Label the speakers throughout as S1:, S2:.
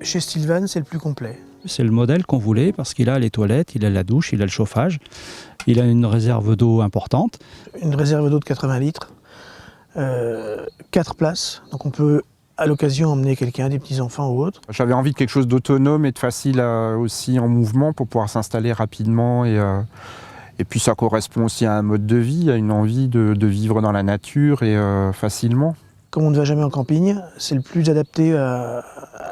S1: Chez Stilvan, c'est le plus complet.
S2: C'est le modèle qu'on voulait parce qu'il a les toilettes, il a la douche, il a le chauffage, il a une réserve d'eau importante.
S1: Une réserve d'eau de 80 litres, 4 places, donc on peut à l'occasion emmener quelqu'un, des petits-enfants ou autres.
S3: J'avais envie de quelque chose d'autonome et de facile aussi en mouvement pour pouvoir s'installer rapidement et puis ça correspond aussi à un mode de vie, à une envie de vivre dans la nature et facilement.
S1: Comme on ne va jamais en camping, c'est le plus adapté à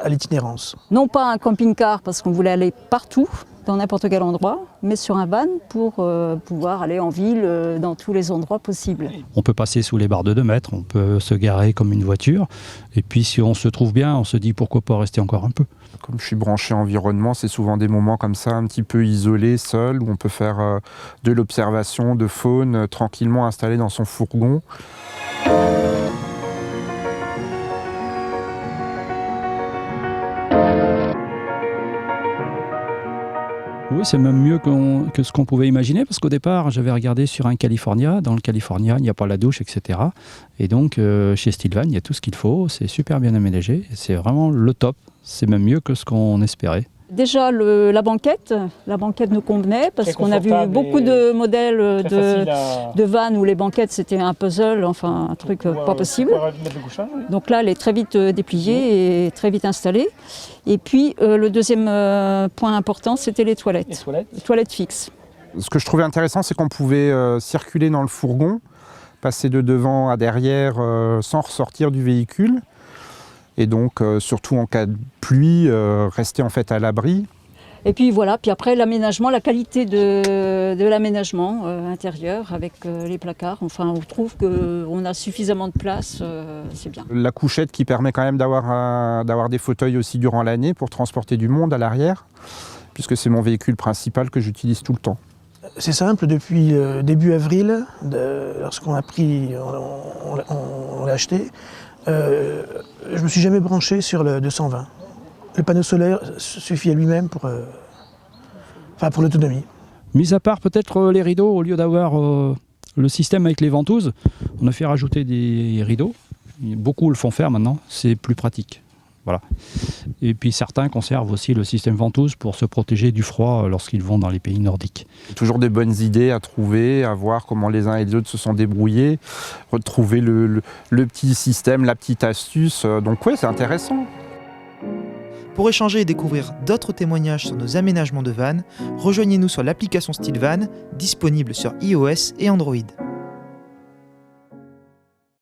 S1: l'itinérance.
S4: Non pas un camping-car parce qu'on voulait aller partout, dans n'importe quel endroit, mais sur un van pour pouvoir aller en ville dans tous les endroits possibles.
S2: On peut passer sous les barres de 2 mètres, on peut se garer comme une voiture. Et puis si on se trouve bien, on se dit pourquoi pas rester encore un peu.
S3: Comme je suis branché environnement, c'est souvent des moments comme ça, un petit peu isolés, seuls, où on peut faire de l'observation de faune tranquillement installé dans son fourgon.
S2: Oui, c'est même mieux que ce qu'on pouvait imaginer, parce qu'au départ, j'avais regardé sur un California. Dans le California, il n'y a pas la douche, etc. Et donc, chez Stilvan, il y a tout ce qu'il faut. C'est super bien aménagé. C'est vraiment le top. C'est même mieux que ce qu'on espérait.
S4: Déjà, la banquette nous convenait parce qu'on a vu beaucoup de modèles de vannes où les banquettes c'était un puzzle, enfin un truc pas possible. Donc là, elle est très vite dépliée et très vite installée. Et puis le deuxième point important, c'était les toilettes. Les toilettes fixes.
S3: Ce que je trouvais intéressant, c'est qu'on pouvait circuler dans le fourgon, passer de devant à derrière sans ressortir du véhicule. Et donc, surtout en cas de pluie, rester en fait à l'abri.
S4: Et puis voilà, puis après l'aménagement, la qualité de l'aménagement intérieur avec les placards. Enfin, on trouve qu'on a suffisamment de place, c'est bien.
S3: La couchette qui permet quand même d'avoir des fauteuils aussi durant l'année pour transporter du monde à l'arrière, puisque c'est mon véhicule principal que j'utilise tout le temps.
S1: C'est simple, depuis début avril, lorsqu'on a pris, on l'a acheté, je ne me suis jamais branché sur le 220. Le panneau solaire suffit à lui-même pour l'autonomie.
S2: Mis à part peut-être les rideaux, au lieu d'avoir le système avec les ventouses, on a fait rajouter des rideaux. Beaucoup le font faire maintenant, c'est plus pratique. Voilà. Et puis certains conservent aussi le système ventouse pour se protéger du froid lorsqu'ils vont dans les pays nordiques.
S3: Toujours des bonnes idées à trouver, à voir comment les uns et les autres se sont débrouillés, retrouver le petit système, la petite astuce. Donc ouais, c'est intéressant.
S5: Pour échanger et découvrir d'autres témoignages sur nos aménagements de van, rejoignez-nous sur l'application Stilvan, disponible sur iOS et Android.